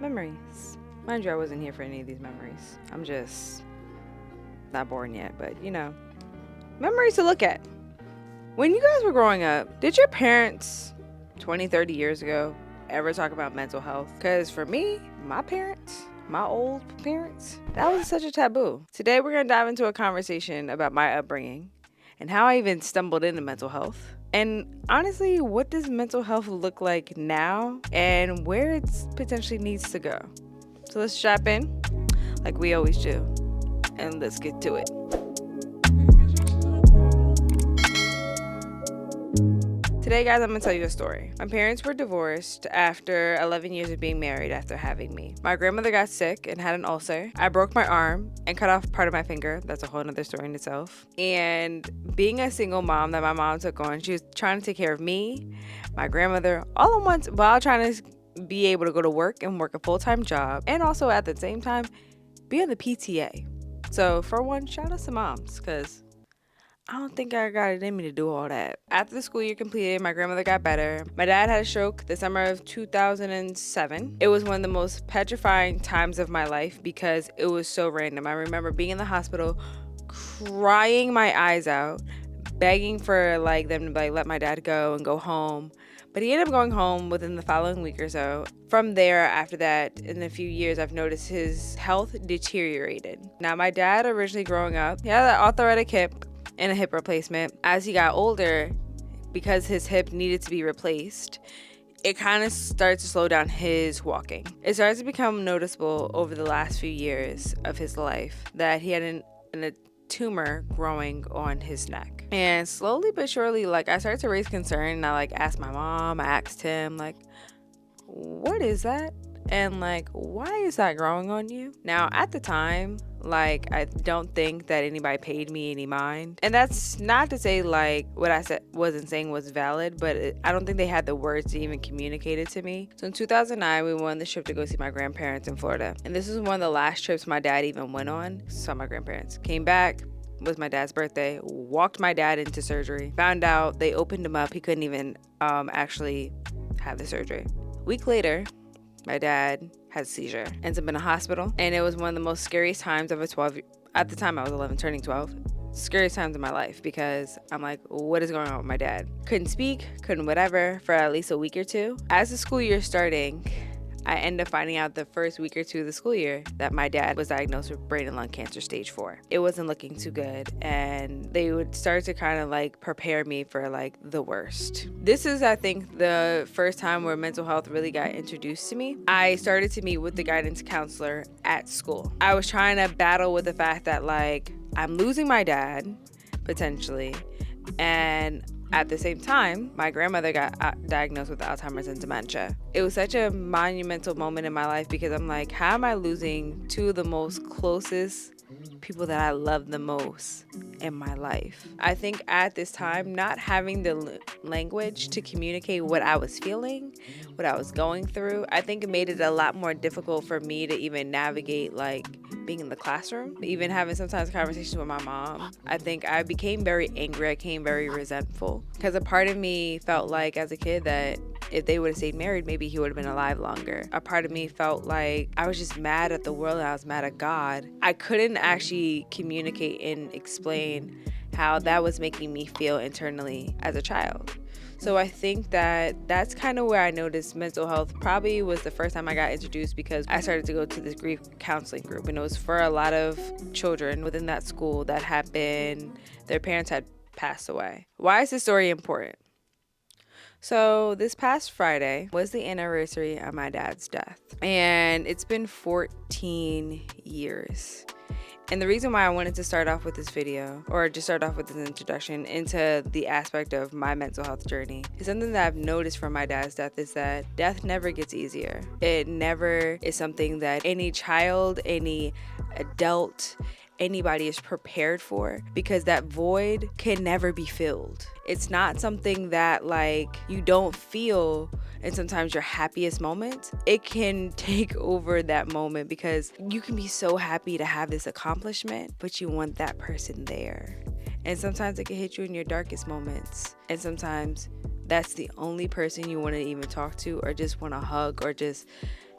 Memories. Mind you, I wasn't here for any of these memories. I'm just not born yet, but memories to look at. When you guys were growing up, did your parents 20, 30 years ago ever talk about mental health? Because for me, my parents, my old parents, that was such a taboo. Today, we're going to dive into a conversation about my upbringing and how I even stumbled into mental health. And honestly, what does mental health look like now and where it potentially needs to go? So let's strap in like we always do and let's get to it. Today, guys, I'm going to tell you a story. My parents were divorced after 11 years of being married after having me. My grandmother got sick and had an ulcer. I broke my arm and cut off part of my finger. That's a whole other story in itself. And being a single mom that my mom took on, she was trying to take care of me, my grandmother, all at once while trying to be able to go to work and work a full-time job and also at the same time be on the PTA. So for one, shout out to moms because I don't think I got it in me to do all that. After the school year completed, my grandmother got better. My dad had a stroke the summer of 2007. It was one of the most petrifying times of my life because it was so random. I remember being in the hospital, crying my eyes out, begging for them to let my dad go and go home. But he ended up going home within the following week or so. From there, after that, in a few years, I've noticed his health deteriorated. Now, my dad originally growing up, he had an arthritic hip and a hip replacement. As he got older, because his hip needed to be replaced, it kind of started to slow down his walking. It started to become noticeable over the last few years of his life that he had a tumor growing on his neck. And slowly but surely, I started to raise concern and I asked my mom, I asked him, what is that? And why is that growing on you? Now, at the time, I don't think that anybody paid me any mind. And that's not to say what I wasn't saying was valid, but I don't think they had the words to even communicate it to me. So in 2009, we went on the trip to go see my grandparents in Florida. And this was one of the last trips my dad even went on. Saw my grandparents. Came back. Was my dad's birthday. Walked my dad into surgery. Found out they opened him up. He couldn't even actually have the surgery. A week later, my dad had a seizure, ends up in a hospital, and it was one of the most scariest times of at the time I was 11, turning 12, scariest times of my life because I'm like, what is going on with my dad? Couldn't speak, couldn't whatever for at least a week or two. As the school year starting, I ended up finding out the first week or two of the school year that my dad was diagnosed with brain and lung cancer stage 4. It wasn't looking too good, and they would start to kind of prepare me for the worst. This is, I think, the first time where mental health really got introduced to me. I started to meet with the guidance counselor at school. I was trying to battle with the fact that I'm losing my dad potentially, and at the same time, my grandmother got diagnosed with Alzheimer's and dementia. It was such a monumental moment in my life because I'm like, how am I losing two of the most closest people that I love the most in my life? I think at this time, not having the language to communicate what I was feeling, what I was going through, I think it made it a lot more difficult for me to even navigate being in the classroom, even having sometimes conversations with my mom. I think I became very angry. I became very resentful because a part of me felt as a kid that if they would have stayed married, maybe he would have been alive longer. A part of me felt like I was just mad at the world and I was mad at God. I couldn't actually communicate and explain how that was making me feel internally as a child. So I think that that's kind of where I noticed mental health probably was the first time I got introduced because I started to go to this grief counseling group, and it was for a lot of children within that school that their parents had passed away. Why is this story important? So this past Friday was the anniversary of my dad's death, and it's been 14 years. And the reason why I wanted to start off with this video, or just start off with this introduction into the aspect of my mental health journey, is something that I've noticed from my dad's death is that death never gets easier. It never is something that any child, any adult, anybody is prepared for, because that void can never be filled. It's not something that you don't feel in sometimes your happiest moments. It can take over that moment because you can be so happy to have this accomplishment, but you want that person there. And sometimes it can hit you in your darkest moments. And sometimes that's the only person you want to even talk to or just want to hug or just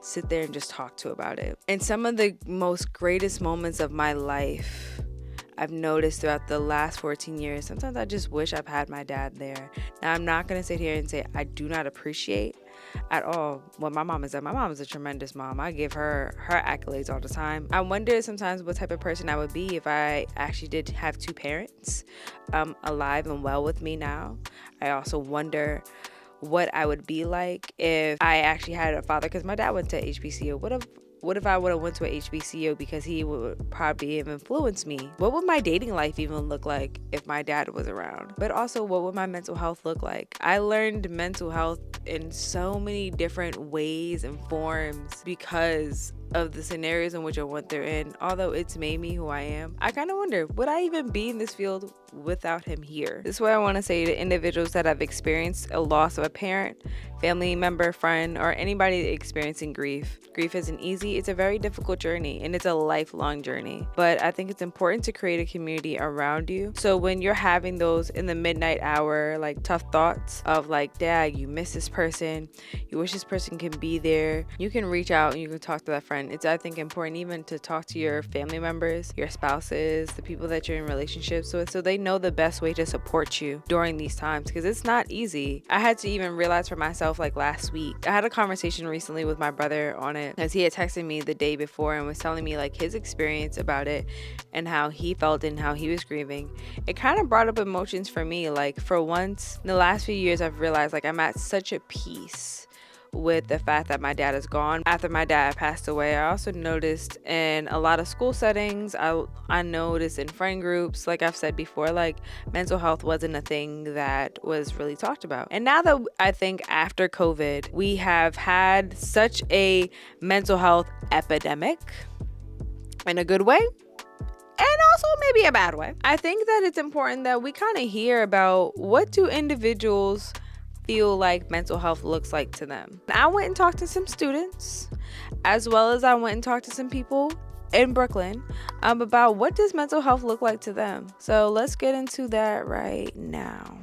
sit there and just talk to about it. And some of the most greatest moments of my life, I've noticed throughout the last 14 years, sometimes I just wish I've had my dad there. Now, I'm not going to sit here and say I do not appreciate at all what my mom has done. My mom is a tremendous mom. I give her accolades all the time. I wonder sometimes what type of person I would be if I actually did have two parents alive and well with me now. I also wonder what I would be like if I actually had a father, because my dad went to HBCU. What if I would have went to a HBCU because he would probably have influenced me? What would my dating life even look like if my dad was around? But also, what would my mental health look like? I learned mental health in so many different ways and forms because of the scenarios in which I went through. And although it's made me who I am, I kind of wonder, would I even be in this field without him here? This is what I want to say to individuals that have experienced a loss of a parent, family member, friend, or anybody experiencing grief. Grief isn't easy. It's a very difficult journey, and it's a lifelong journey. But I think it's important to create a community around you. So when you're having those in the midnight hour, like tough thoughts of like, dad, you miss this person, you wish this person can be there, you can reach out and you can talk to that friend. It's, I think, important even to talk to your family members, your spouses, the people that you're in relationships with, so they know the best way to support you during these times, because it's not easy. I had to even realize for myself, like last week, I had a conversation recently with my brother on it, as he had texted me the day before and was telling me like his experience about it and how he felt and how he was grieving. It kind of brought up emotions for me. Like, for once in the last few years, I've realized like I'm at such a peace with the fact that my dad is gone. After my dad passed away, I also noticed in a lot of school settings, I noticed in friend groups, like I've said before, like mental health wasn't a thing that was really talked about. And now that I think after COVID, we have had such a mental health epidemic in a good way, and also maybe a bad way. I think that it's important that we kind of hear about what do individuals feel like mental health looks like to them. I went and talked to some students, as well as I went and talked to some people in Brooklyn about what does mental health look like to them. So let's get into that right now.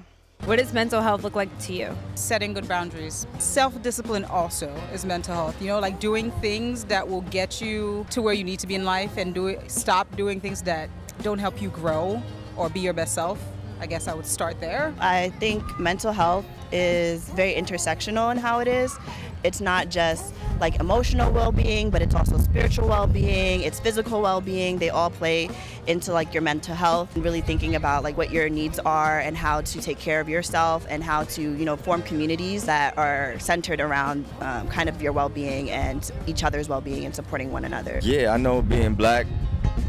What does mental health look like to you? Setting good boundaries. Self-discipline also is mental health. You know, like doing things that will get you to where you need to be in life, and stop doing things that don't help you grow or be your best self. I guess I would start there. I think mental health is very intersectional in how it is. It's not just like emotional well-being, but it's also spiritual well-being, it's physical well-being. They all play into like your mental health, and really thinking about like what your needs are and how to take care of yourself, and how to, you know, form communities that are centered around kind of your well-being and each other's well-being and supporting one another. Yeah, I know, being black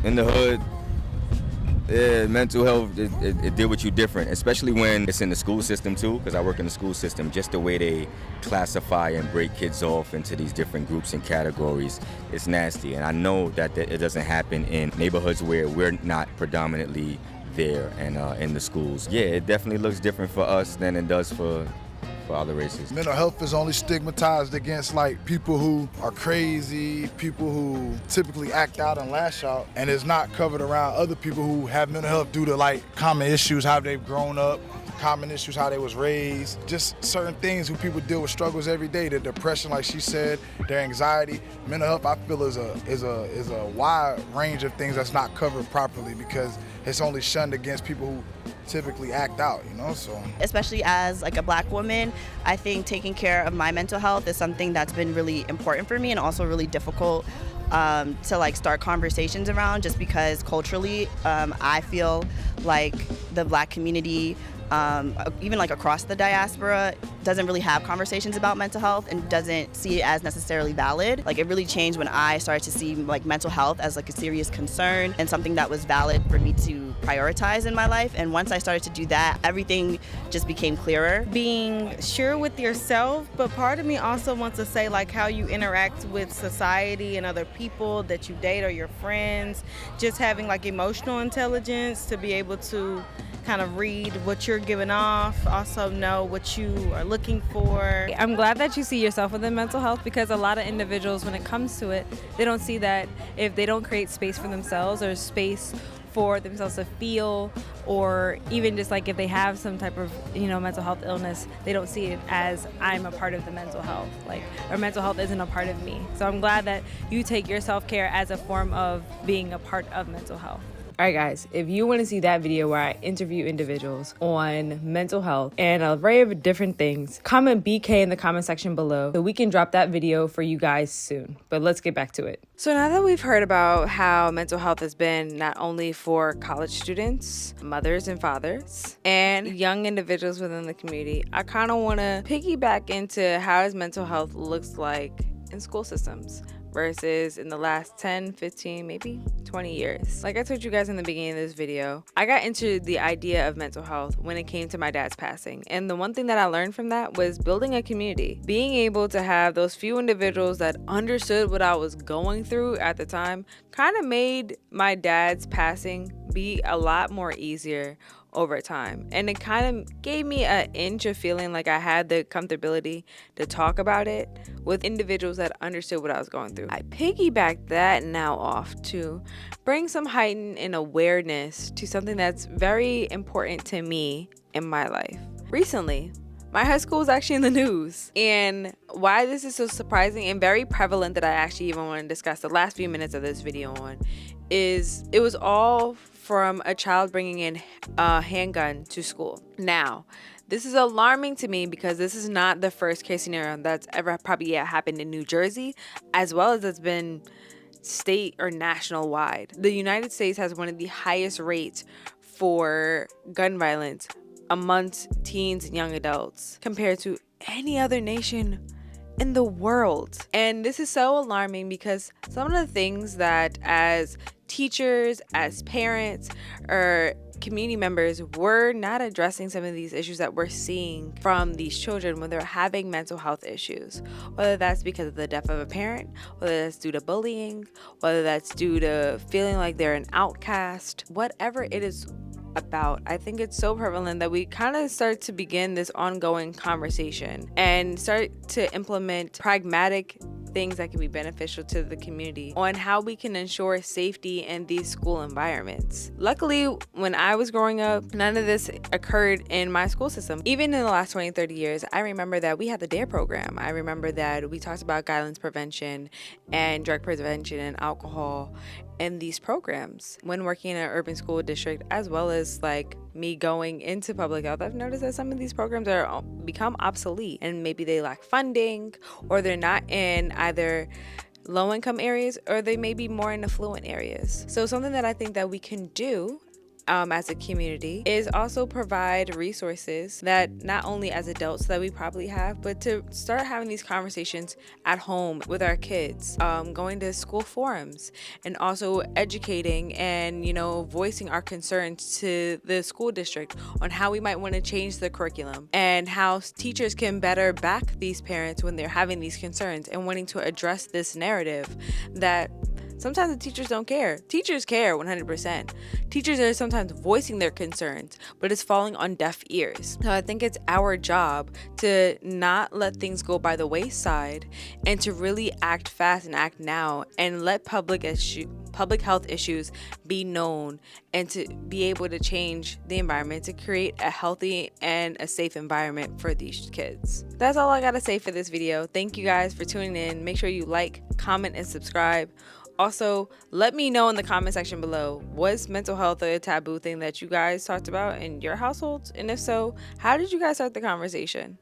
in the hood, mental health, it deal with you different, especially when it's in the school system too, because I work in the school system. Just the way they classify and break kids off into these different groups and categories, it's nasty. And I know that it doesn't happen in neighborhoods where we're not predominantly there and in the schools. Yeah, it definitely looks different for us than it does for other races. Mental health is only stigmatized against like people who are crazy, people who typically act out and lash out, and it's not covered around other people who have mental health due to like common issues, how they've grown up, common issues, how they was raised, just certain things who people deal with struggles every day. The depression, like she said, their anxiety. Mental health, I feel, is a wide range of things that's not covered properly because it's only shunned against people who typically act out, you know. So especially as like a black woman, I think taking care of my mental health is something that's been really important for me, and also really difficult to like start conversations around, just because culturally I feel like the black community, even like across the diaspora, doesn't really have conversations about mental health and doesn't see it as necessarily valid. Like, it really changed when I started to see like mental health as like a serious concern and something that was valid for me to prioritize in my life. And once I started to do that, everything just became clearer. Being sure with yourself, but part of me also wants to say like how you interact with society and other people that you date or your friends, just having like emotional intelligence to be able to kind of read what you're giving off, also know what you are looking for. I'm glad that you see yourself within mental health, because a lot of individuals, when it comes to it, they don't see that if they don't create space for themselves or space for themselves to feel, or even just like if they have some type of, mental health illness, they don't see it as I'm a part of the mental health, like, or mental health isn't a part of me. So I'm glad that you take your self-care as a form of being a part of mental health. All right, guys, if you want to see that video where I interview individuals on mental health and a array of different things, comment BK in the comment section below so we can drop that video for you guys soon. But let's get back to it. So now that we've heard about how mental health has been not only for college students, mothers and fathers, and young individuals within the community, I kind of want to piggyback into how mental health looks like in school systems versus in the last 10, 15, maybe 20 years. Like I told you guys in the beginning of this video, I got into the idea of mental health when it came to my dad's passing. And the one thing that I learned from that was building a community. Being able to have those few individuals that understood what I was going through at the time kind of made my dad's passing be a lot more easier over time. And it kind of gave me an inch of feeling like I had the comfortability to talk about it with individuals that understood what I was going through. I piggybacked that now off to bring some heightened and awareness to something that's very important to me in my life. Recently, my high school is actually in the news. And why this is so surprising and very prevalent that I actually even want to discuss the last few minutes of this video on is it was all from a child bringing in a handgun to school. Now, this is alarming to me because this is not the first case scenario that's ever probably yet happened in New Jersey, as well as it's been state or national wide. The United States has one of the highest rates for gun violence amongst teens and young adults compared to any other nation in the world. And this is so alarming because some of the things that as teachers, as parents, or community members, we're not addressing some of these issues that we're seeing from these children when they're having mental health issues. Whether that's because of the death of a parent, whether that's due to bullying, whether that's due to feeling like they're an outcast, whatever it is about, I think it's so prevalent that we kind of start to begin this ongoing conversation and start to implement pragmatic things that can be beneficial to the community on how we can ensure safety in these school environments. Luckily, when I was growing up, none of this occurred in my school system. Even in the last 20, 30 years, I remember that we had the DARE program. I remember that we talked about guidelines prevention and drug prevention and alcohol in these programs. When working in an urban school district, as well as like me going into public health, I've noticed that some of these programs are become obsolete and maybe they lack funding or they're not in either low-income areas or they may be more in affluent areas. So something that I think that we can do as a community is also provide resources that not only as adults that we probably have, but to start having these conversations at home with our kids, going to school forums and also educating and voicing our concerns to the school district on how we might want to change the curriculum and how teachers can better back these parents when they're having these concerns and wanting to address this narrative that sometimes the teachers don't care. Teachers care 100%. Teachers are sometimes voicing their concerns, but it's falling on deaf ears. So I think it's our job to not let things go by the wayside and to really act fast and act now and let public health issues be known and to be able to change the environment to create a healthy and a safe environment for these kids. That's all I gotta say for this video. Thank you guys for tuning in. Make sure you like, comment, and subscribe. Also, let me know in the comment section below, was mental health a taboo thing that you guys talked about in your households? And if so, how did you guys start the conversation?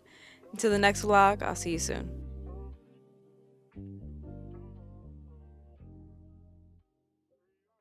Until the next vlog, I'll see you soon.